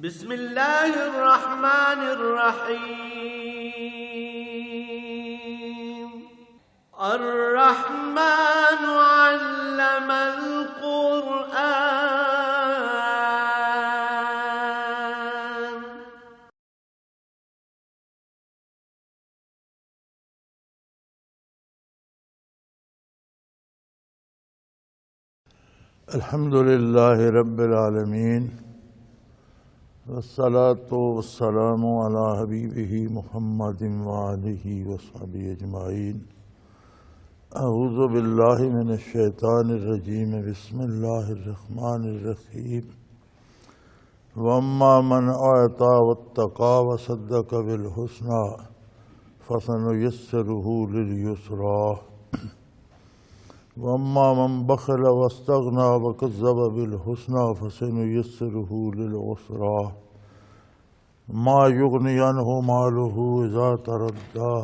بسم اللہ الرحمن الرحیم الرحمن علم القرآن. الحمد للہ رب العالمین والصلاة والسلام علی حبیبہ محمد وآلہ وصحبہ اجمعین. اعوذ باللہ من الشیطان الرجیم. بسم اللہ الرحمن الرحیم. واما من اعطى واتقى وصدق بالحسنى فسنيسره لليسرى واما من بخل واستغنى وكذب بالحسنى فسنيسره للعسرى ما يغني عنه ماله اذا تردى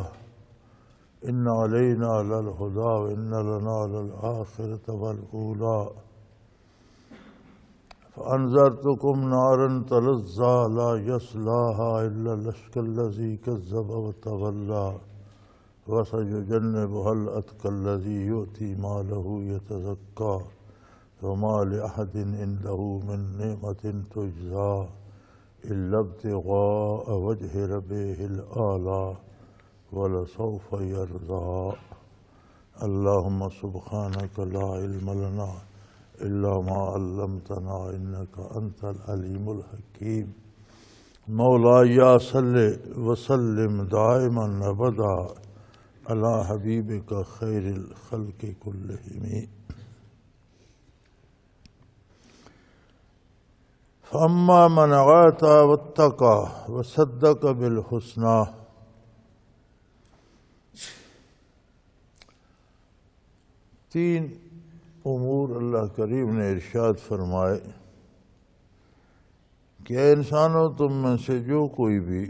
ان علينا للهدى وان لنا للآخرة والأولى فأنذرتكم نارا تلظى لا يصلاها إلا الأشقى الذي كذب وتولى وسيجنبها الأتقى الذي يؤتي ماله يتزكى وما لأحد عنده من نعمة تجزى إلا ابتغاء وجه ربه الأعلى ولسوف يرضى. اللهم سبحانك لا علم لنا إلا ما علمتنا إنك أنت العليم الحكيم. مولاي صل وسلم دائما أبدا على حبيبك خير الخلق كلهم. فأما من أعطى واتقى وصدق بالحسنى. تین امور اللہ کریم نے ارشاد فرمائے کہ اے انسانوں تم میں سے جو کوئی بھی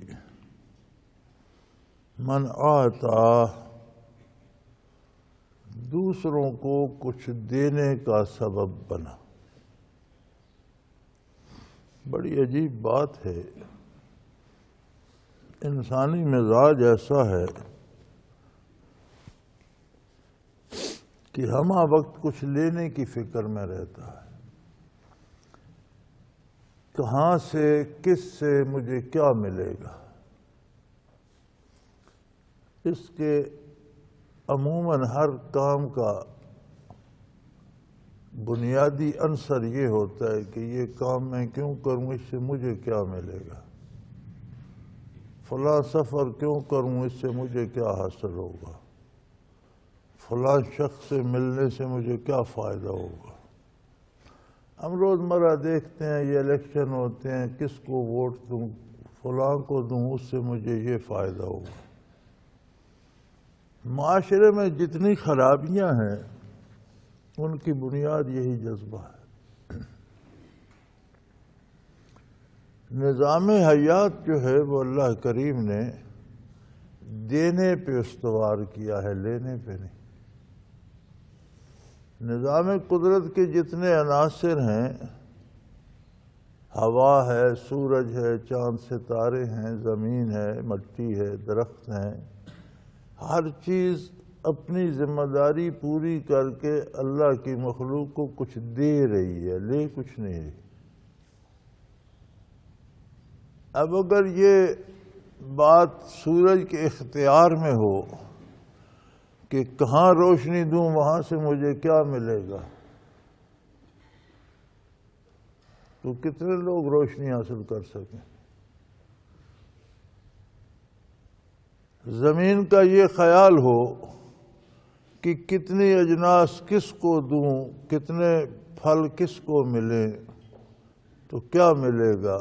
من آتا دوسروں کو کچھ دینے کا سبب بنا. بڑی عجیب بات ہے. انسانی مزاج ایسا ہے کہ ہمہ وقت کچھ لینے کی فکر میں رہتا ہے. کہاں سے کس سے مجھے کیا ملے گا. اس کے عموماً ہر کام کا بنیادی عنصر یہ ہوتا ہے کہ یہ کام میں کیوں کروں، اس سے مجھے کیا ملے گا. فلاں سفر کیوں کروں، اس سے مجھے کیا حاصل ہوگا. فلاں شخص سے ملنے سے مجھے کیا فائدہ ہوگا. ہم روزمرہ دیکھتے ہیں یہ الیکشن ہوتے ہیں، کس کو ووٹ دوں، فلاں کو دوں، اس سے مجھے یہ فائدہ ہوگا. معاشرے میں جتنی خرابیاں ہیں ان کی بنیاد یہی جذبہ ہے. نظام حیات جو ہے وہ اللہ کریم نے دینے پہ استوار کیا ہے، لینے پہ نہیں. نظام قدرت کے جتنے عناصر ہیں، ہوا ہے، سورج ہے، چاند ستارے ہیں، زمین ہے، مٹی ہے، درخت ہیں، ہر چیز اپنی ذمہ داری پوری کر کے اللہ کی مخلوق کو کچھ دے رہی ہے، لے کچھ نہیں رہی. اب اگر یہ بات سورج کے اختیار میں ہو کہ کہاں روشنی دوں، وہاں سے مجھے کیا ملے گا، تو کتنے لوگ روشنی حاصل کر سکیں. زمین کا یہ خیال ہو کہ کتنی اجناس کس کو دوں، کتنے پھل کس کو ملیں، تو کیا ملے گا.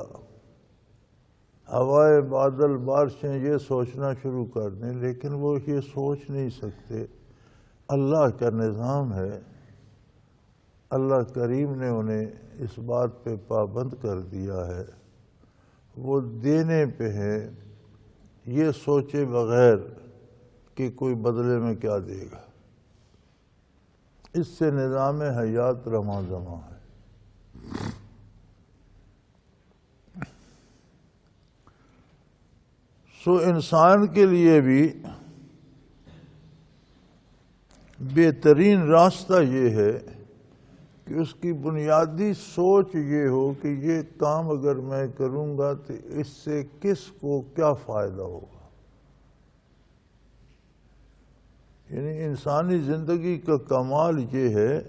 ہوائے، بادل، بارشیں یہ سوچنا شروع کر دیں، لیکن وہ یہ سوچ نہیں سکتے. اللہ کا نظام ہے. اللہ کریم نے انہیں اس بات پہ پابند کر دیا ہے. وہ دینے پہ ہیں، یہ سوچے بغیر کہ کوئی بدلے میں کیا دے گا. اس سے نظام حیات رواں دواں ہے. سو انسان کے لیے بھی بہترین راستہ یہ ہے کہ اس کی بنیادی سوچ یہ ہو کہ یہ کام اگر میں کروں گا تو اس سے کس کو کیا فائدہ ہوگا. یعنی انسانی زندگی کا کمال یہ ہے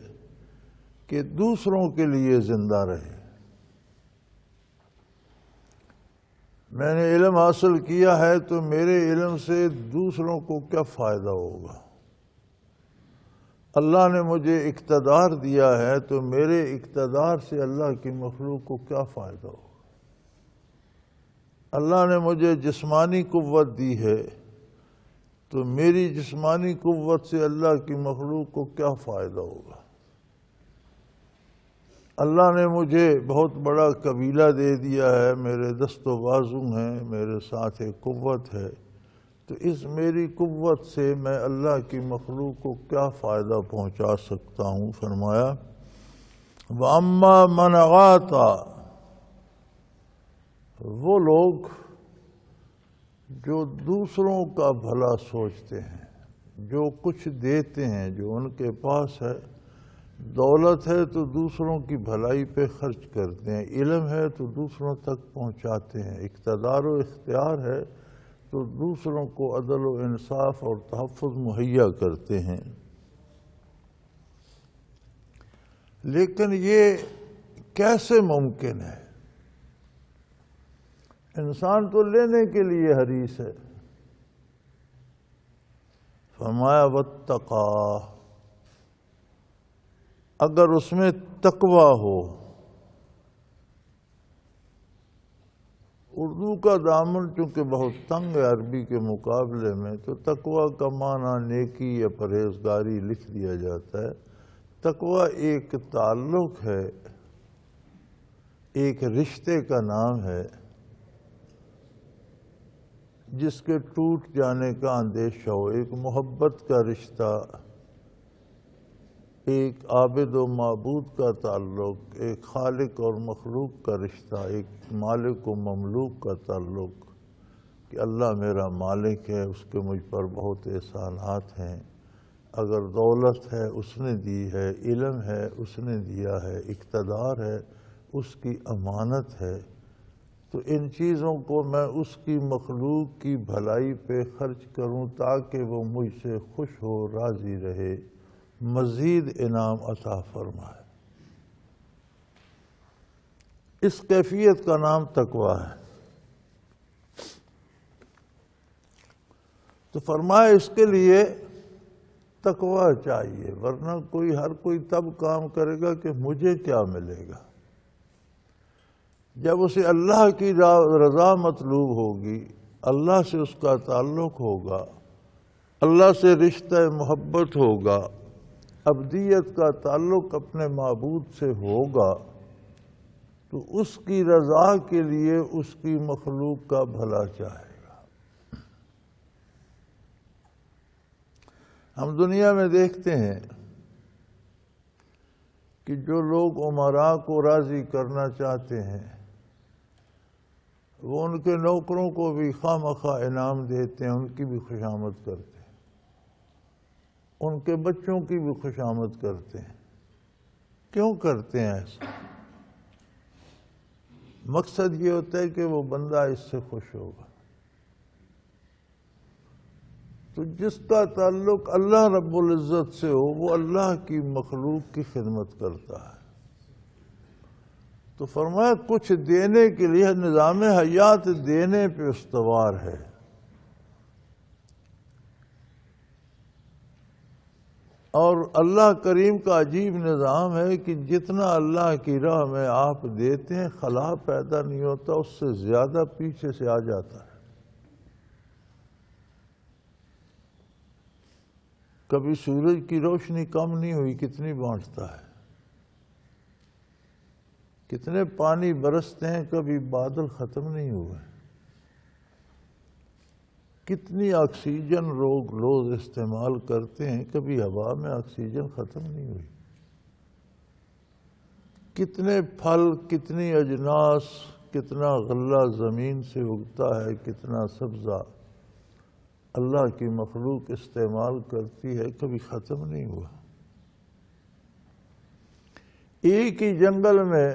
کہ دوسروں کے لیے زندہ رہے. میں نے علم حاصل کیا ہے تو میرے علم سے دوسروں کو کیا فائدہ ہوگا. اللہ نے مجھے اقتدار دیا ہے تو میرے اقتدار سے اللہ کی مخلوق کو کیا فائدہ ہوگا. اللہ نے مجھے جسمانی قوت دی ہے تو میری جسمانی قوت سے اللہ کی مخلوق کو کیا فائدہ ہوگا. اللہ نے مجھے بہت بڑا قبیلہ دے دیا ہے، میرے دست و بازو ہیں، میرے ساتھ ایک قوت ہے، تو اس میری قوت سے میں اللہ کی مخلوق کو کیا فائدہ پہنچا سکتا ہوں. فرمایا وَأَمَّا مَنْ غَاطَ، وہ لوگ جو دوسروں کا بھلا سوچتے ہیں، جو کچھ دیتے ہیں، جو ان کے پاس ہے، دولت ہے تو دوسروں کی بھلائی پہ خرچ کرتے ہیں، علم ہے تو دوسروں تک پہنچاتے ہیں، اقتدار و اختیار ہے تو دوسروں کو عدل و انصاف اور تحفظ مہیا کرتے ہیں. لیکن یہ کیسے ممکن ہے؟ انسان تو لینے کے لیے حریص ہے. فرمایا واتقا، اگر اس میں تقویٰ ہو. اردو کا دامن چونکہ بہت تنگ ہے عربی کے مقابلے میں، تو تقویٰ کا معنی نیکی یا پرہیزگاری لکھ دیا جاتا ہے. تقویٰ ایک تعلق ہے، ایک رشتے کا نام ہے جس کے ٹوٹ جانے کا اندیشہ ہو. ایک محبت کا رشتہ، ایک عابد و معبود کا تعلق، ایک خالق اور مخلوق کا رشتہ، ایک مالک و مملوک کا تعلق کہ اللہ میرا مالک ہے، اس کے مجھ پر بہت احسانات ہیں. اگر دولت ہے اس نے دی ہے، علم ہے اس نے دیا ہے، اقتدار ہے اس کی امانت ہے، تو ان چیزوں کو میں اس کی مخلوق کی بھلائی پہ خرچ کروں تاکہ وہ مجھ سے خوش ہو، راضی رہے، مزید انعام عطا فرمائے. اس کیفیت کا نام تقویٰ ہے. تو فرمایا اس کے لیے تقویٰ چاہیے، ورنہ ہر کوئی تب کام کرے گا کہ مجھے کیا ملے گا. جب اسے اللہ کی رضا مطلوب ہوگی، اللہ سے اس کا تعلق ہوگا، اللہ سے رشتہ محبت ہوگا، ابدیت کا تعلق اپنے معبود سے ہوگا، تو اس کی رضا کے لیے اس کی مخلوق کا بھلا چاہے گا. ہم دنیا میں دیکھتے ہیں کہ جو لوگ امراء کو راضی کرنا چاہتے ہیں وہ ان کے نوکروں کو بھی خواہ مخواہ انعام دیتے ہیں، ان کی بھی خوشامد کرتے ہیں، ان کے بچوں کی بھی خوشامد کرتے ہیں. کیوں کرتے ہیں ایسا؟ مقصد یہ ہوتا ہے کہ وہ بندہ اس سے خوش ہوگا. تو جس کا تعلق اللہ رب العزت سے ہو وہ اللہ کی مخلوق کی خدمت کرتا ہے. تو فرمایا کچھ دینے کے لیے نظام حیات دینے پہ استوار ہے. اور اللہ کریم کا عجیب نظام ہے کہ جتنا اللہ کی راہ میں آپ دیتے ہیں خلا پیدا نہیں ہوتا، اس سے زیادہ پیچھے سے آ جاتا ہے. کبھی سورج کی روشنی کم نہیں ہوئی، کتنی بانٹتا ہے. کتنے پانی برستے ہیں، کبھی بادل ختم نہیں ہوئے. کتنی آکسیجن لوگ استعمال کرتے ہیں، کبھی ہوا میں آکسیجن ختم نہیں ہوئی. کتنے پھل، کتنی اجناس، کتنا غلہ زمین سے اگتا ہے، کتنا سبزہ اللہ کی مخلوق استعمال کرتی ہے، کبھی ختم نہیں ہوا۔ ایک ہی جنگل میں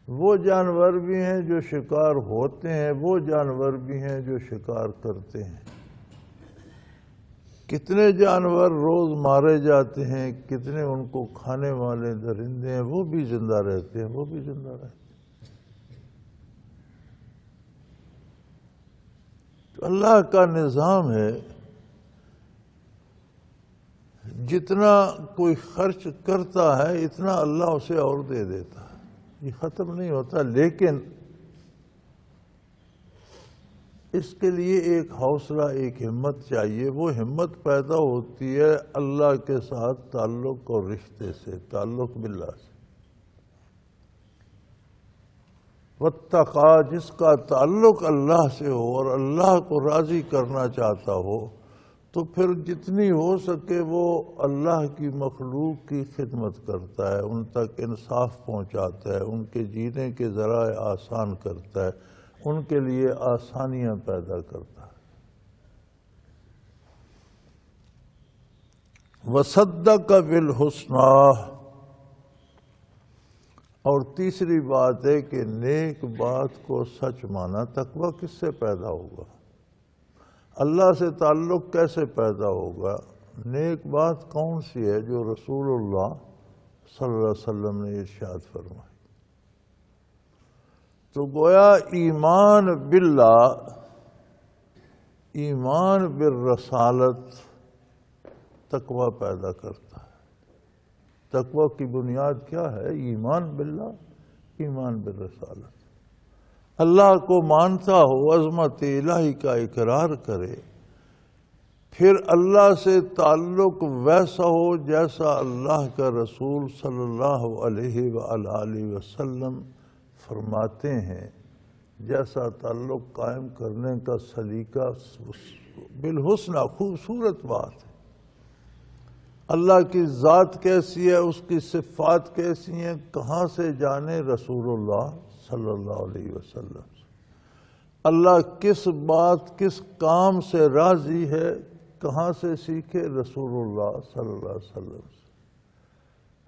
وہ جانور بھی ہیں جو شکار ہوتے ہیں، وہ جانور بھی ہیں جو شکار کرتے ہیں۔ کتنے جانور روز مارے جاتے ہیں، کتنے ان کو کھانے والے درندے ہیں، وہ بھی زندہ رہتے ہیں، وہ بھی زندہ رہتے ہیں۔ تو اللہ کا نظام ہے، جتنا کوئی خرچ کرتا ہے اتنا اللہ اسے اور دے دیتا ہے، یہ ختم نہیں ہوتا۔ لیکن اس کے لیے ایک حوصلہ، ایک ہمت چاہیے۔ وہ ہمت پیدا ہوتی ہے اللہ کے ساتھ تعلق اور رشتے سے، تعلق باللہ سے۔ واتقا، جس کا تعلق اللہ سے ہو اور اللہ کو راضی کرنا چاہتا ہو، تو پھر جتنی ہو سکے وہ اللہ کی مخلوق کی خدمت کرتا ہے، ان تک انصاف پہنچاتا ہے، ان کے جینے کے ذرائع آسان کرتا ہے، ان کے لیے آسانیاں پیدا کرتا ہے۔ وصدق بالحسنى، اور تیسری بات ہے کہ نیک بات کو سچ مانا۔ تقویٰ کس سے پیدا ہوگا؟ اللہ سے تعلق کیسے پیدا ہوگا؟ نیک بات کون سی ہے؟ جو رسول اللہ صلی اللہ علیہ وسلم نے ارشاد فرمائی۔ تو گویا ایمان باللہ، ایمان بالرسالت تقویٰ پیدا کرتا ہے۔ تقویٰ کی بنیاد کیا ہے؟ ایمان باللہ، ایمان بالرسالت۔ اللہ کو مانتا ہو، عظمت الہی کا اقرار کرے، پھر اللہ سے تعلق ویسا ہو جیسا اللہ کا رسول صلی اللہ علیہ وآلہ وسلم فرماتے ہیں، جیسا تعلق قائم کرنے کا سلیقہ بالحسنہ، خوبصورت بات ہے۔ اللہ کی ذات کیسی ہے، اس کی صفات کیسی ہیں، کہاں سے جانے؟ رسول اللہ صلی اللہ علیہ وسلم سے۔ اللہ کس بات، کس کام سے راضی ہے، کہاں سے سیکھے؟ رسول اللہ صلی اللہ علیہ وسلم سے۔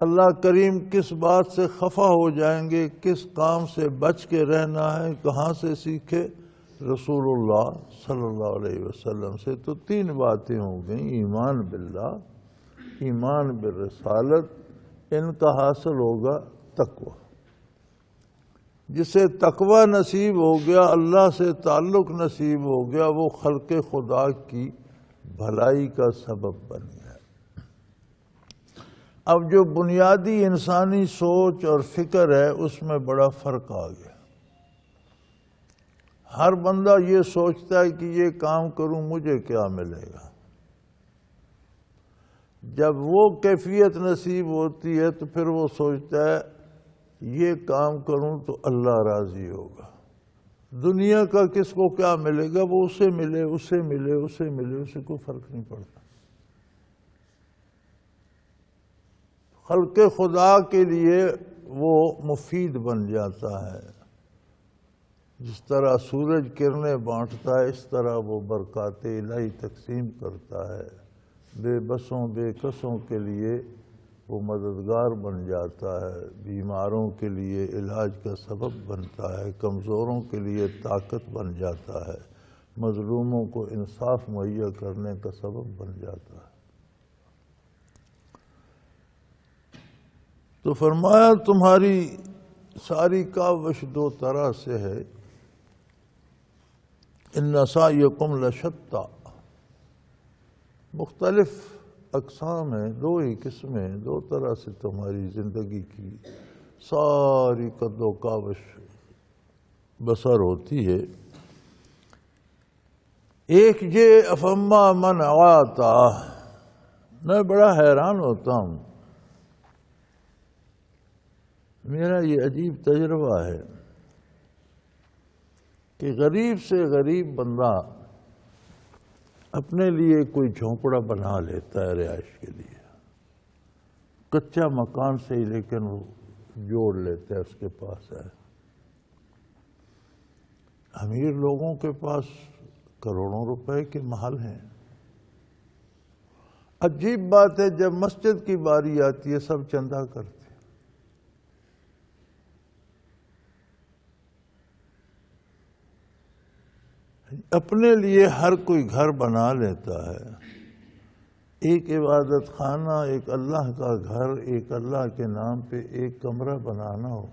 اللہ کریم کس بات سے خفا ہو جائیں گے، کس کام سے بچ کے رہنا ہے، کہاں سے سیکھے؟ رسول اللہ صلی اللہ علیہ وسلم سے۔ تو تین باتیں ہو گئیں، ایمان باللہ، ایمان بالرسالت، ان کا حاصل ہوگا تقویٰ۔ جسے تقویٰ نصیب ہو گیا، اللہ سے تعلق نصیب ہو گیا، وہ خلق خدا کی بھلائی کا سبب بن گیا۔ اب جو بنیادی انسانی سوچ اور فکر ہے، اس میں بڑا فرق آ گیا۔ ہر بندہ یہ سوچتا ہے کہ یہ کام کروں مجھے کیا ملے گا۔ جب وہ کیفیت نصیب ہوتی ہے تو پھر وہ سوچتا ہے یہ کام کروں تو اللہ راضی ہوگا۔ دنیا کا کس کو کیا ملے گا، وہ اسے ملے، اسے ملے، اسے ملے، اسے کوئی فرق نہیں پڑتا۔ خلق خدا کے لیے وہ مفید بن جاتا ہے۔ جس طرح سورج کرنیں بانٹتا ہے، اس طرح وہ برکات الہی تقسیم کرتا ہے۔ بے بسوں بے کسوں کے لیے وہ مددگار بن جاتا ہے، بیماروں کے لیے علاج کا سبب بنتا ہے، کمزوروں کے لیے طاقت بن جاتا ہے، مظلوموں کو انصاف مہیا کرنے کا سبب بن جاتا ہے۔ تو فرمایا تمہاری ساری کاوش دو طرح سے ہے، ان سعیکم لشتی، مختلف اقسام ہیں، دو ہی قسمیں، دو طرح سے تمہاری زندگی کی ساری قد و کاوش بسر ہوتی ہے۔ ایک یہ افما من عاطا، میں بڑا حیران ہوتا ہوں، میرا یہ عجیب تجربہ ہے کہ غریب سے غریب بندہ اپنے لیے کوئی جھونپڑا بنا لیتا ہے رہائش کے لیے، کچا مکان سے ہی، لیکن وہ جوڑ لیتا ہے، اس کے پاس ہے۔ امیر لوگوں کے پاس کروڑوں روپے کے محل ہیں۔ عجیب بات ہے، جب مسجد کی باری آتی ہے سب چندہ کرتے ہیں۔ اپنے لیے ہر کوئی گھر بنا لیتا ہے، ایک عبادت خانہ، ایک اللہ کا گھر، ایک اللہ کے نام پہ ایک کمرہ بنانا ہو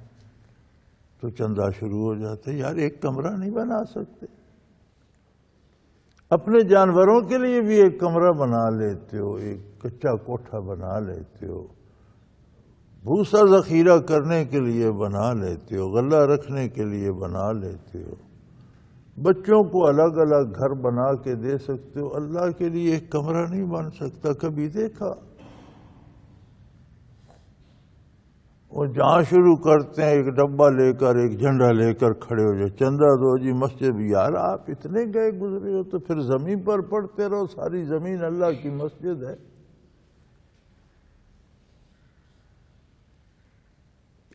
تو چندہ شروع ہو جاتا ہے۔ یار ایک کمرہ نہیں بنا سکتے؟ اپنے جانوروں کے لیے بھی ایک کمرہ بنا لیتے ہو، ایک کچا کوٹھا بنا لیتے ہو، بھوسا ذخیرہ کرنے کے لیے بنا لیتے ہو، غلہ رکھنے کے لیے بنا لیتے ہو، بچوں کو الگ الگ گھر بنا کے دے سکتے ہو، اللہ کے لیے ایک کمرہ نہیں بن سکتا؟ کبھی دیکھا؟ وہ جہاں شروع کرتے ہیں ایک ڈبہ لے کر، ایک جھنڈا لے کر کھڑے ہو جائے، چندہ دو جی مسجد۔ یار آپ اتنے گئے گزرے ہو تو پھر زمین پر پڑتے رہو، ساری زمین اللہ کی مسجد ہے۔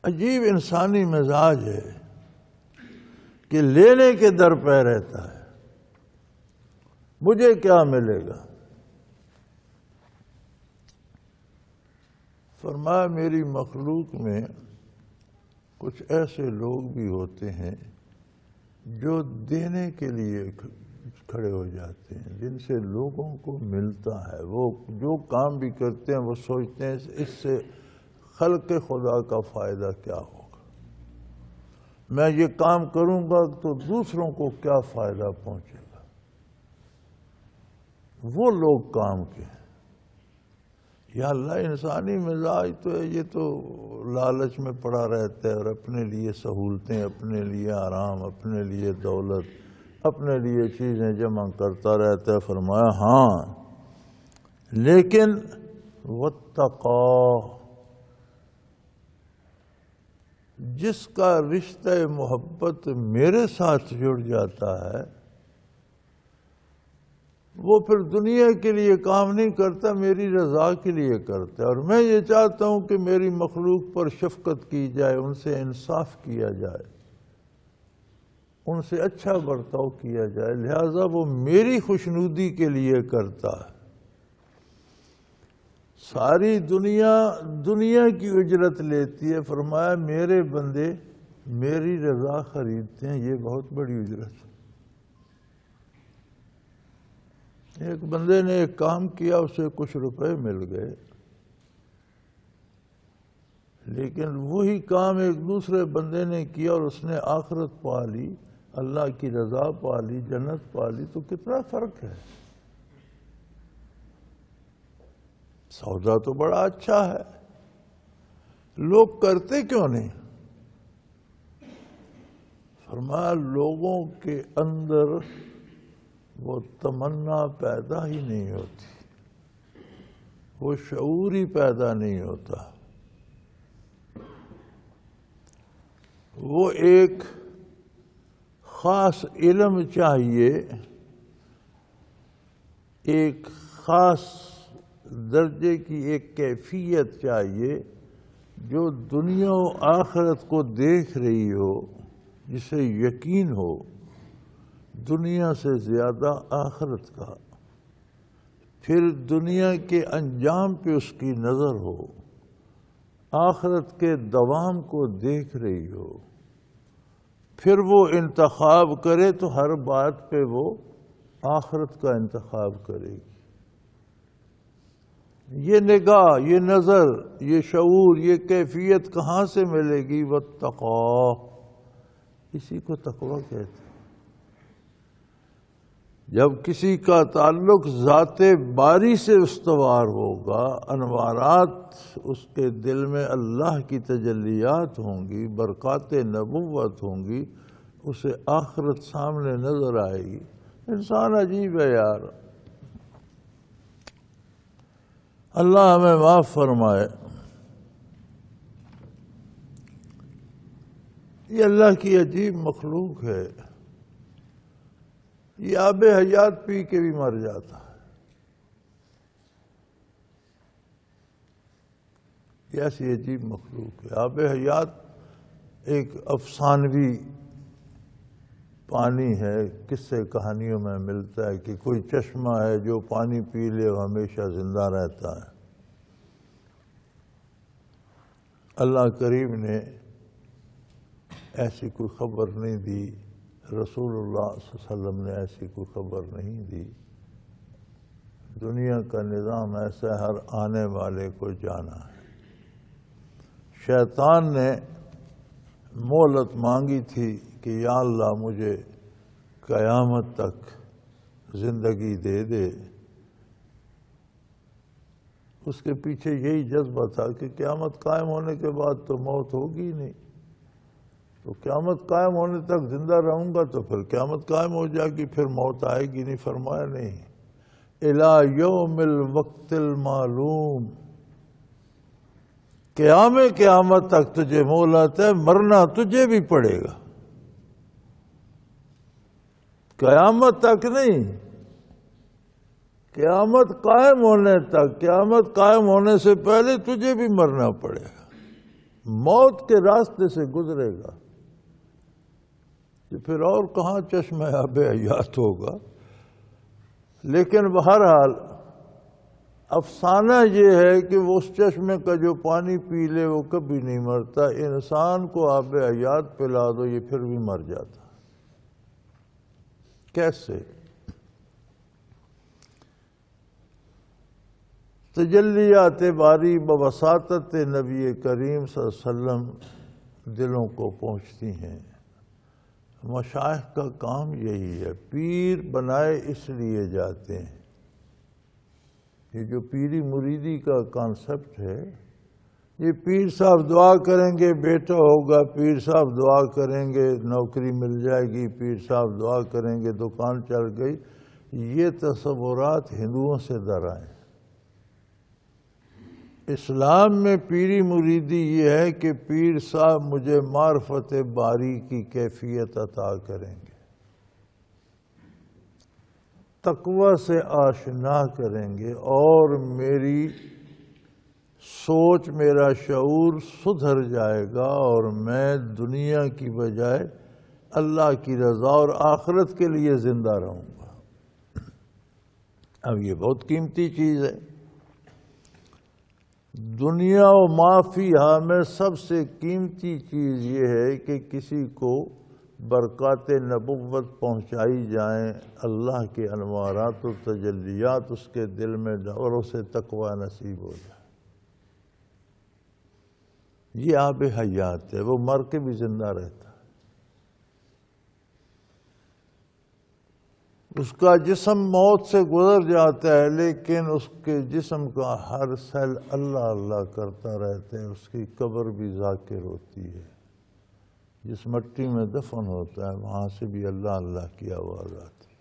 عجیب انسانی مزاج ہے کہ لینے کے در پہ رہتا ہے، مجھے کیا ملے گا؟ فرمایا میری مخلوق میں کچھ ایسے لوگ بھی ہوتے ہیں جو دینے کے لیے کھڑے ہو جاتے ہیں، جن سے لوگوں کو ملتا ہے۔ وہ جو کام بھی کرتے ہیں وہ سوچتے ہیں اس سے خلق خدا کا فائدہ کیا ہوگا، میں یہ کام کروں گا تو دوسروں کو کیا فائدہ پہنچے گا۔ وہ لوگ کام کے ہیں۔ یا اللہ انسانی مزاج تو ہے، یہ تو لالچ میں پڑا رہتا ہے اور اپنے لیے سہولتیں، اپنے لیے آرام، اپنے لیے دولت، اپنے لیے چیزیں جمع کرتا رہتا ہے۔ فرمایا ہاں لیکن واتقا، جس کا رشتہ محبت میرے ساتھ جڑ جاتا ہے وہ پھر دنیا کے لیے کام نہیں کرتا، میری رضا کے لیے کرتا ہے۔ اور میں یہ چاہتا ہوں کہ میری مخلوق پر شفقت کی جائے، ان سے انصاف کیا جائے، ان سے اچھا برتاؤ کیا جائے، لہذا وہ میری خوشنودی کے لیے کرتا ہے۔ ساری دنیا کی اجرت لیتی ہے، فرمایا میرے بندے میری رضا خریدتے ہیں، یہ بہت بڑی اجرت ہے۔ ایک بندے نے ایک کام کیا، اسے کچھ روپے مل گئے، لیکن وہی کام ایک دوسرے بندے نے کیا اور اس نے آخرت پا لی، اللہ کی رضا پا لی، جنت پا لی، تو کتنا فرق ہے۔ سودا تو بڑا اچھا ہے، لوگ کرتے کیوں نہیں؟ فرمایا لوگوں کے اندر وہ تمنا پیدا ہی نہیں ہوتی، وہ شعور ہی پیدا نہیں ہوتا، وہ ایک خاص علم چاہیے، ایک خاص درجے کی ایک کیفیت چاہیے جو دنیا و آخرت کو دیکھ رہی ہو، جسے یقین ہو دنیا سے زیادہ آخرت کا، پھر دنیا کے انجام پہ اس کی نظر ہو، آخرت کے دوام کو دیکھ رہی ہو، پھر وہ انتخاب کرے تو ہر بات پہ وہ آخرت کا انتخاب کرے گی۔ یہ نگاہ، یہ نظر، یہ شعور، یہ کیفیت کہاں سے ملے گی؟ واتقوا، اسی کو تقویٰ کہتے ہیں۔ جب کسی کا تعلق ذات باری سے استوار ہوگا، انوارات اس کے دل میں اللہ کی تجلیات ہوں گی، برکات نبوت ہوں گی، اسے آخرت سامنے نظر آئے گی۔ انسان عجیب ہے یار، اللہ ہمیں معاف فرمائے۔ یہ اللہ کی عجیب مخلوق ہے، یہ آب حیات پی کے بھی مر جاتا ہے۔ یہ ایسی عجیب مخلوق ہے۔ آب حیات ایک افسانوی پانی ہے، قصے کہانیوں میں ملتا ہے کہ کوئی چشمہ ہے جو پانی پی لے وہ ہمیشہ زندہ رہتا ہے۔ اللہ کریم نے ایسی کوئی خبر نہیں دی، رسول اللہ صلی اللہ علیہ وسلم نے ایسی کوئی خبر نہیں دی۔ دنیا کا نظام ایسا ہے، ہر آنے والے کو جانا ہے۔ شیطان نے مہلت مانگی تھی کہ یا اللہ مجھے قیامت تک زندگی دے دے۔ اس کے پیچھے یہی جذبہ تھا کہ قیامت قائم ہونے کے بعد تو موت ہوگی نہیں، تو قیامت قائم ہونے تک زندہ رہوں گا تو پھر قیامت قائم ہو جائے گی، پھر موت آئے گی نہیں۔ فرمایا نہیں، الی یوم الوقت المعلوم، قیامت تک تجھے مہلت ہے، مرنا تجھے بھی پڑے گا۔ قیامت تک نہیں، قیامت قائم ہونے تک، قیامت قائم ہونے سے پہلے تجھے بھی مرنا پڑے گا، موت کے راستے سے گزرے گا۔ پھر اور کہاں چشمہ آب حیات ہوگا؟ لیکن بہرحال افسانہ یہ ہے کہ وہ اس چشمے کا جو پانی پی لے وہ کبھی نہیں مرتا۔ انسان کو آب حیات پلا دو یہ پھر بھی مر جاتا۔ کیسے؟ تجلیات باری بوساطت نبی کریم صلی اللہ علیہ وسلم دلوں کو پہنچتی ہیں۔ مشائخ کا کام یہی ہے، پیر بنائے اس لیے جاتے ہیں۔ یہ جو پیری مریدی کا کانسیپٹ ہے، یہ پیر صاحب دعا کریں گے بیٹا ہوگا، پیر صاحب دعا کریں گے نوکری مل جائے گی، پیر صاحب دعا کریں گے دکان چل گئی، یہ تصورات ہندوؤں سے در آئے۔ اسلام میں پیری مریدی یہ ہے کہ پیر صاحب مجھے معرفت باری کی کیفیت عطا کریں گے، تقوی سے آشنا کریں گے، اور میری سوچ، میرا شعور سدھر جائے گا، اور میں دنیا کی بجائے اللہ کی رضا اور آخرت کے لیے زندہ رہوں گا۔ اب یہ بہت قیمتی چیز ہے۔ دنیا و ما فیہا میں سب سے قیمتی چیز یہ ہے کہ کسی کو برکات نبوت پہنچائی جائیں، اللہ کے انوارات و تجلیات اس کے دل میں اور اسے تقوی نصیب ہو جائے۔ یہ آب حیات ہے، وہ مر کے بھی زندہ رہتا ہے۔ اس کا جسم موت سے گزر جاتا ہے، لیکن اس کے جسم کا ہر سیل اللہ اللہ کرتا رہتا ہے، اس کی قبر بھی ذاکر ہوتی ہے۔ جس مٹی میں دفن ہوتا ہے وہاں سے بھی اللہ اللہ کی آواز آتی ہے۔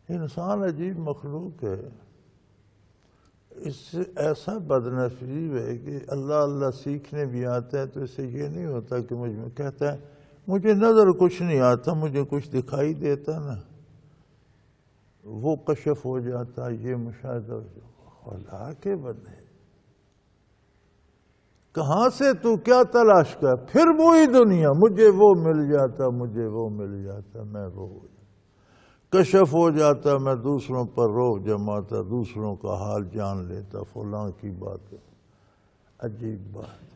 انسان عجیب مخلوق ہے، اس سے ایسا بد نصیب ہے کہ اللہ اللہ سیکھنے بھی آتا ہے تو اسے یہ نہیں ہوتا کہ مجھ میں کہتا ہے مجھے نظر کچھ نہیں آتا، مجھے کچھ دکھائی دیتا نا، وہ کشف ہو جاتا، یہ مشاہدہ ہو جاتا۔ خدا کے بندے، کہاں سے تو کیا تلاش کر، پھر وہی دنیا، مجھے وہ مل جاتا، مجھے وہ مل جاتا، میں وہ ہو جاتا، کشف ہو جاتا، میں دوسروں پر روب جماتا، دوسروں کا حال جان لیتا، فلاں کی بات۔ عجیب بات،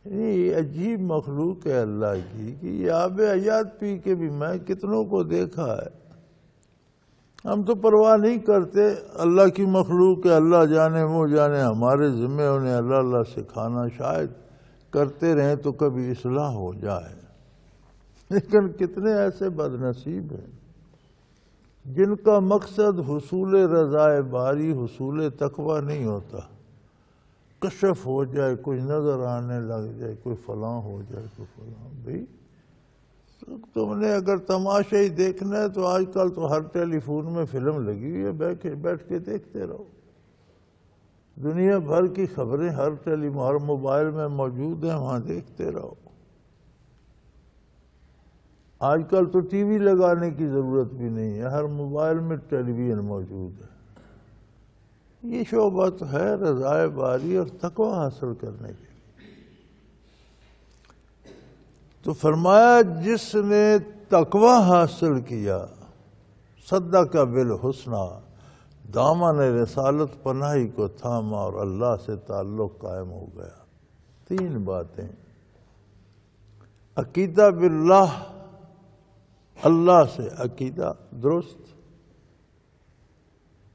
یہ عجیب مخلوق ہے اللہ کی کہ یہ آب حیات پی کے بھی میں کتنوں کو دیکھا ہے۔ ہم تو پرواہ نہیں کرتے، اللہ کی مخلوق ہے، اللہ جانے وہ جانے، ہمارے ذمہ انہیں اللہ اللہ سکھانا، شاید کرتے رہیں تو کبھی اصلاح ہو جائے۔ لیکن کتنے ایسے بد نصیب ہیں جن کا مقصد حصول رضا باری، حصول تقوی نہیں ہوتا۔ کشف ہو جائے، کچھ نظر آنے لگ جائے، کوئی فلاں ہو جائے، کوئی فلاں۔ بھئی تم نے اگر تماشا ہی دیکھنا ہے تو آج کل تو ہر ٹیلی فون میں فلم لگی ہوئی ہے، بیٹھ کے دیکھتے رہو۔ دنیا بھر کی خبریں ہر موبائل میں موجود ہیں، وہاں دیکھتے رہو۔ آج کل تو ٹی وی لگانے کی ضرورت بھی نہیں ہے، ہر موبائل میں ٹیلی ویژن موجود ہے۔ یہ شعبہ تو ہے رضا باری اور تقوی حاصل کرنے کے لیے۔ تو فرمایا جس نے تقوی حاصل کیا، صدق بالحسنی، دامن رسالت پناہی کو تھاما اور اللہ سے تعلق قائم ہو گیا۔ تین باتیں، عقیدہ باللہ، اللہ سے عقیدہ درست،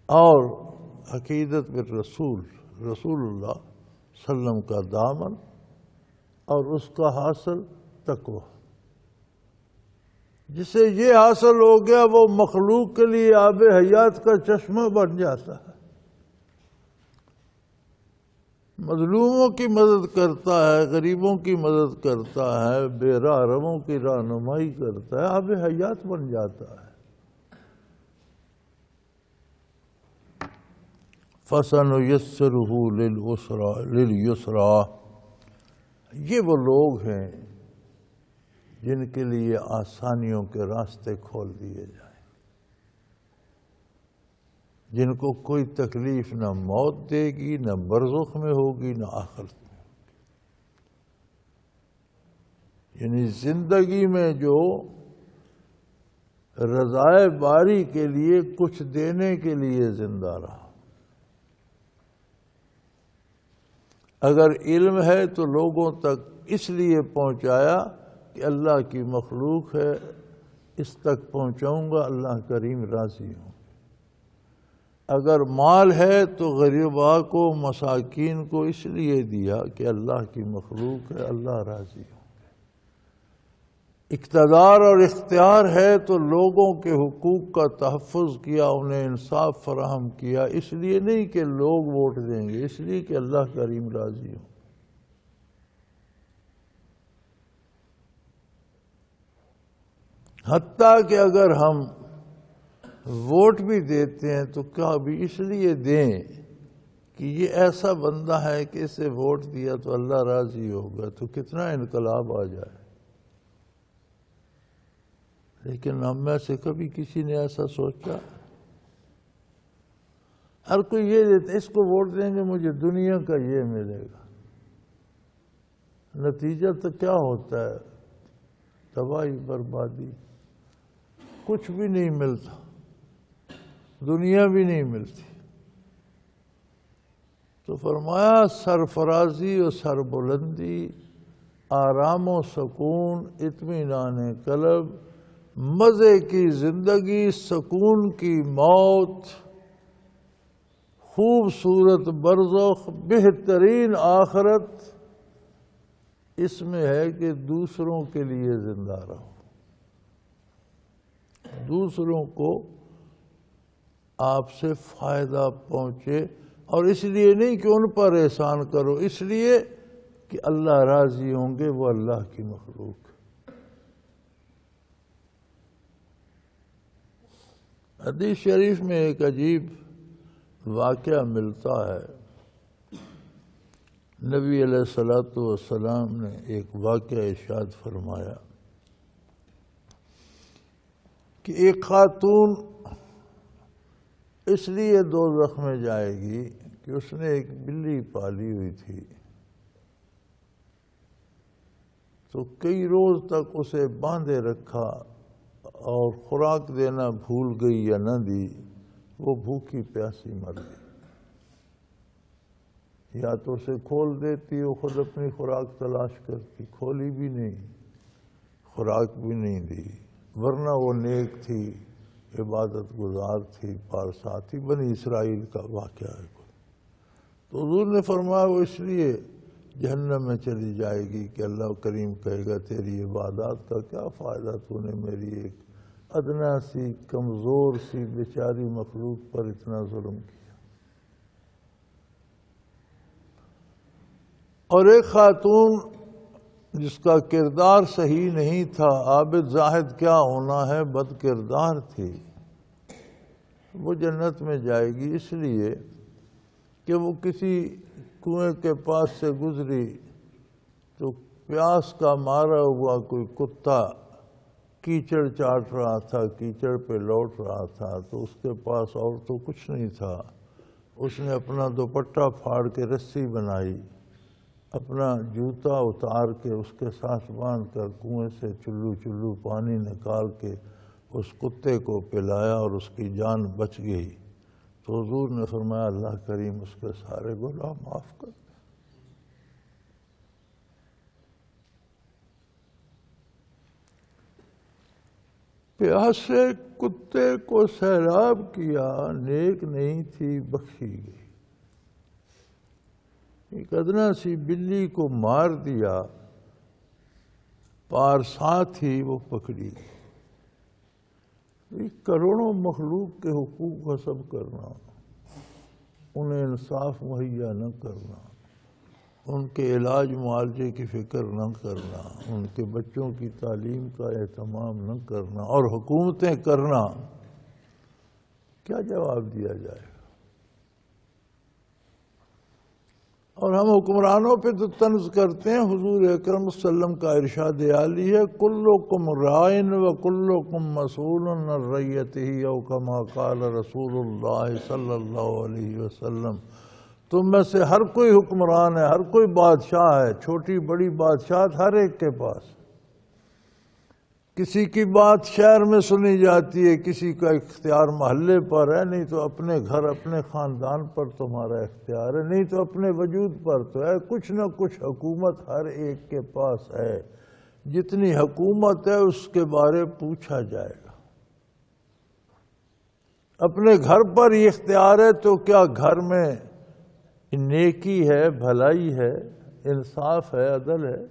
اور عقیدت بالرسول، رسول اللہ صلی اللہ علیہ وسلم کا دامن، اور اس کا حاصل تقوی۔ جسے یہ حاصل ہو گیا وہ مخلوق کے لیے آب حیات کا چشمہ بن جاتا ہے، مظلوموں کی مدد کرتا ہے، غریبوں کی مدد کرتا ہے، بے راہ رووں کی رہنمائی کرتا ہے، آب حیات بن جاتا ہے۔ فَسَنُيَسِّرُهُ لِلْيُسْرَىٰ، یہ وہ لوگ ہیں جن کے لیے آسانیوں کے راستے کھول دیے جائیں، جن کو کوئی تکلیف نہ موت دے گی، نہ برزخ میں ہوگی، نہ آخرت میں ہوگی۔ یعنی زندگی میں جو رضائے باری کے لیے کچھ دینے کے لیے زندہ رہا، اگر علم ہے تو لوگوں تک اس لیے پہنچایا کہ اللہ کی مخلوق ہے، اس تک پہنچاؤں گا، اللہ کریم راضی ہوں۔ اگر مال ہے تو غریباء کو، مساکین کو اس لیے دیا کہ اللہ کی مخلوق ہے، اللہ راضی ہوں۔ اقتدار اور اختیار ہے تو لوگوں کے حقوق کا تحفظ کیا، انہیں انصاف فراہم کیا، اس لیے نہیں کہ لوگ ووٹ دیں گے، اس لیے کہ اللہ کریم راضی ہوں۔ حتیٰ کہ اگر ہم ووٹ بھی دیتے ہیں تو کیا بھی اس لیے دیں کہ یہ ایسا بندہ ہے کہ اسے ووٹ دیا تو اللہ راضی ہوگا، تو کتنا انقلاب آ جائے۔ لیکن ہم میں سے کبھی کسی نے ایسا سوچا؟ ہر کوئی یہ دیتا ہے، اس کو ووٹ دیں گے مجھے دنیا کا یہ ملے گا، نتیجہ تو کیا ہوتا ہے؟ تباہی، بربادی، کچھ بھی نہیں ملتا، دنیا بھی نہیں ملتی۔ تو فرمایا سرفرازی و سربلندی، آرام و سکون، اطمینان قلب، مزے کی زندگی، سکون کی موت، خوبصورت برزخ، بہترین آخرت، اس میں ہے کہ دوسروں کے لیے زندہ رہو، دوسروں کو آپ سے فائدہ پہنچے، اور اس لیے نہیں کہ ان پر احسان کرو، اس لیے کہ اللہ راضی ہوں گے، وہ اللہ کی مخلوق۔ حدیث شریف میں ایک عجیب واقعہ ملتا ہے۔ نبی علیہ الصلوۃ والسلام نے ایک واقعہ ارشاد فرمایا کہ ایک خاتون اس لیے دوزخ میں جائے گی کہ اس نے ایک بلی پالی ہوئی تھی، تو کئی روز تک اسے باندھے رکھا اور خوراک دینا بھول گئی یا نہ دی، وہ بھوکی پیاسی مر گئی۔ یا تو اسے کھول دیتی، وہ خود اپنی خوراک تلاش کرتی، کھولی بھی نہیں، خوراک بھی نہیں دی، ورنہ وہ نیک تھی، عبادت گزار تھی، پارسا تھی، بنی اسرائیل کا واقعہ ہے۔ تو حضور نے فرمایا وہ اس لیے جہنم میں چلی جائے گی کہ اللہ کریم کہے گا تیری عبادات کا کیا فائدہ، تو نے میری ایک ادنا سی کمزور سی بیچاری مخلوق پر اتنا ظلم کیا۔ اور ایک خاتون جس کا کردار صحیح نہیں تھا، عابد زاہد کیا ہونا ہے، بد کردار تھی، وہ جنت میں جائے گی اس لیے کہ وہ کسی کنویں کے پاس سے گزری تو پیاس کا مارا ہوا کوئی کتا کیچڑ چاٹ رہا تھا، کیچڑ پہ لوٹ رہا تھا، تو اس کے پاس اور تو کچھ نہیں تھا، اس نے اپنا دوپٹہ پھاڑ کے رسی بنائی اپنا جوتا اتار کے اس کے ساتھ باندھ کر کنویں سے چلو چلو پانی نکال کے اس کتے کو پلایا اور اس کی جان بچ گئی، تو حضور نے فرمایا اللہ کریم اس کے سارے گناہ معاف کر دے۔ پیاسے کتے کو سیراب کیا، نیک نہیں تھی بخشی گئی۔ ایک ادنا سی بلی کو مار دیا، پارسات ہی وہ پکڑی گئی۔ کروڑوں مخلوق کے حقوق غصب کرنا، انہیں انصاف مہیا نہ کرنا، ان کے علاج معالجے کی فکر نہ کرنا، ان کے بچوں کی تعلیم کا اہتمام نہ کرنا، اور حکومتیں کرنا، کیا جواب دیا جائے گا؟ اور ہم حکمرانوں پہ تو طنز کرتے ہیں۔ حضور اکرم صلی اللہ علیہ وسلم کا ارشاد عالی ہے کلکم رائن و کلکم مسئول عن رعیتہ، او کما قال رسول اللہ صلی اللہ علیہ وسلم۔ تم میں سے ہر کوئی حکمران ہے، ہر کوئی بادشاہ ہے، چھوٹی بڑی بادشاہت ہر ایک کے پاس۔ کسی کی بات شہر میں سنی جاتی ہے، کسی کا اختیار محلے پر ہے، نہیں تو اپنے گھر اپنے خاندان پر تمہارا اختیار ہے، نہیں تو اپنے وجود پر تو ہے۔ کچھ نہ کچھ حکومت ہر ایک کے پاس ہے۔ جتنی حکومت ہے اس کے بارے پوچھا جائے گا۔ اپنے گھر پر ہی اختیار ہے تو کیا گھر میں نیکی ہے، بھلائی ہے، انصاف ہے، عدل ہے؟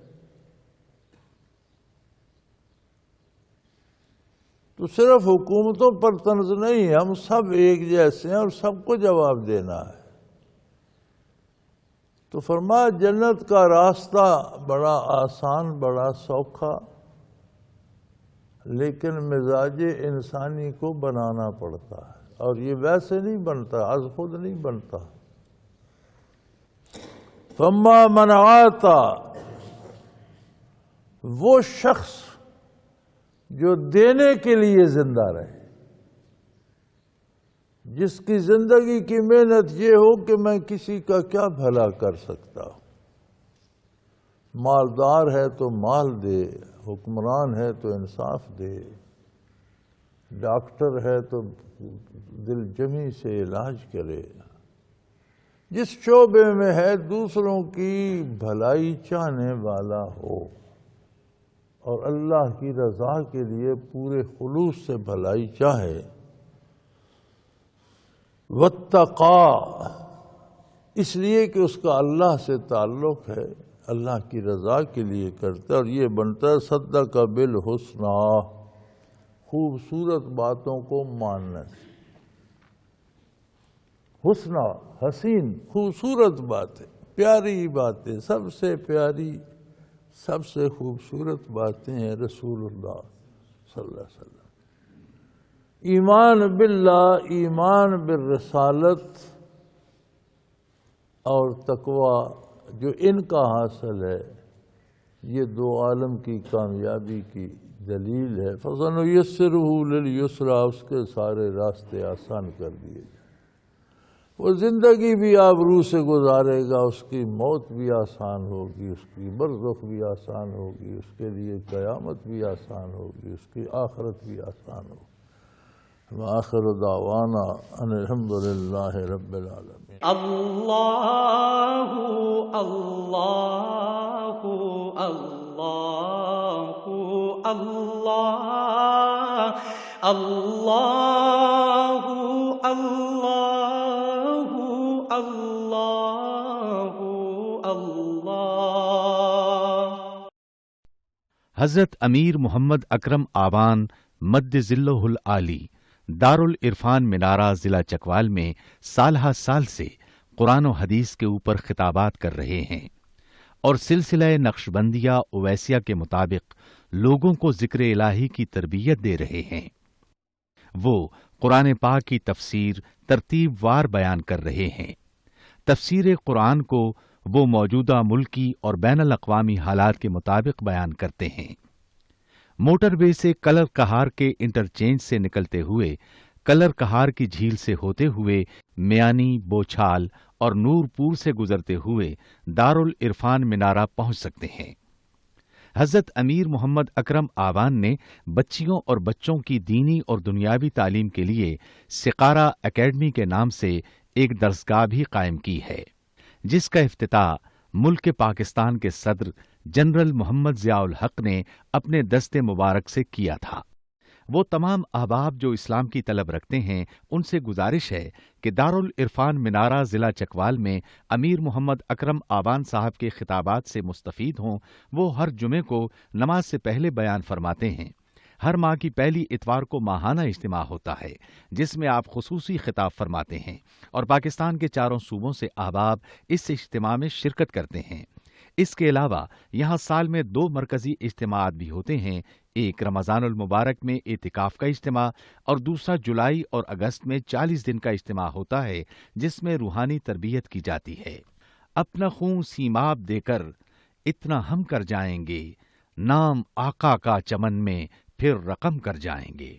تو صرف حکومتوں پر طنز نہیں ہے، ہم سب ایک جیسے ہیں اور سب کو جواب دینا ہے۔ تو فرمایا جنت کا راستہ بڑا آسان، بڑا سوکھا، لیکن مزاج انسانی کو بنانا پڑتا ہے، اور یہ ویسے نہیں بنتا، از خود نہیں بنتا۔ فما من آتا، وہ شخص جو دینے کے لیے زندہ رہے، جس کی زندگی کی محنت یہ ہو کہ میں کسی کا کیا بھلا کر سکتا ہوں۔ مالدار ہے تو مال دے، حکمران ہے تو انصاف دے، ڈاکٹر ہے تو دل جمی سے علاج کرے، جس شعبے میں ہے دوسروں کی بھلائی چاہنے والا ہو اور اللہ کی رضا کے لیے پورے خلوص سے بھلائی چاہے۔ واتقا، اس لیے کہ اس کا اللہ سے تعلق ہے، اللہ کی رضا کے لیے کرتا ہے، اور یہ بنتا ہے صدق بالحسنی، خوبصورت باتوں کو ماننے سے۔ حسنی، حسین، خوبصورت باتیں، پیاری باتیں، سب سے پیاری، سب سے خوبصورت باتیں ہیں رسول اللہ صلی اللہ علیہ وسلم۔ ایمان باللہ، ایمان بالرسالت اور تقوی جو ان کا حاصل ہے، یہ دو عالم کی کامیابی کی دلیل ہے۔ فَسَنُيَسِّرُهُ لِلْيُسْرَىٰ، اس کے سارے راستے آسان کر دیے جائیں۔ وہ زندگی بھی آبرو سے گزارے گا، اس کی موت بھی آسان ہوگی، اس کی برزخ بھی آسان ہوگی، اس کے لیے قیامت بھی آسان ہوگی، اس کی آخرت بھی آسان ہوگی۔ وآخر دعوانا ان الحمد للہ رب العالمین۔ اللہ اللہ اللہ اللہ اللہ اللہ اللہ اللہ۔ حضرت امیر محمد اکرم آوان مد ظلہ العالی دارالعرفان منارہ ضلع چکوال میں سالہ سال سے قرآن و حدیث کے اوپر خطابات کر رہے ہیں اور سلسلہ نقشبندیہ اویسیہ کے مطابق لوگوں کو ذکر الہی کی تربیت دے رہے ہیں۔ وہ قرآن پاک کی تفسیر ترتیب وار بیان کر رہے ہیں۔ تفسیر قرآن کو وہ موجودہ ملکی اور بین الاقوامی حالات کے مطابق بیان کرتے ہیں۔ موٹر وے سے کلر کہار کے انٹرچینج سے نکلتے ہوئے کلر کہار کی جھیل سے ہوتے ہوئے میانی، بوچھال اور نور پور سے گزرتے ہوئے دارالعرفان منارہ پہنچ سکتے ہیں۔ حضرت امیر محمد اکرم آوان نے بچیوں اور بچوں کی دینی اور دنیاوی تعلیم کے لیے سقارہ اکیڈمی کے نام سے ایک درسگاہ بھی قائم کی ہے، جس کا افتتاح ملک پاکستان کے صدر جنرل محمد ضیاء الحق نے اپنے دست مبارک سے کیا تھا۔ وہ تمام احباب جو اسلام کی طلب رکھتے ہیں ان سے گزارش ہے کہ دارالعرفان منارہ ضلع چکوال میں امیر محمد اکرم آوان صاحب کے خطابات سے مستفید ہوں۔ وہ ہر جمعے کو نماز سے پہلے بیان فرماتے ہیں۔ ہر ماہ کی پہلی اتوار کو ماہانہ اجتماع ہوتا ہے جس میں آپ خصوصی خطاب فرماتے ہیں اور پاکستان کے چاروں صوبوں سے احباب اس اجتماع میں شرکت کرتے ہیں۔ اس کے علاوہ یہاں سال میں 2 مرکزی اجتماعات بھی ہوتے ہیں، ایک رمضان المبارک میں اعتکاف کا اجتماع اور دوسرا جولائی اور اگست میں 40 دن کا اجتماع ہوتا ہے جس میں روحانی تربیت کی جاتی ہے۔ اپنا خون سیماب دے کر اتنا ہم کر جائیں گے، نام آقا کا چمن میں پھر رقم کر جائیں گے۔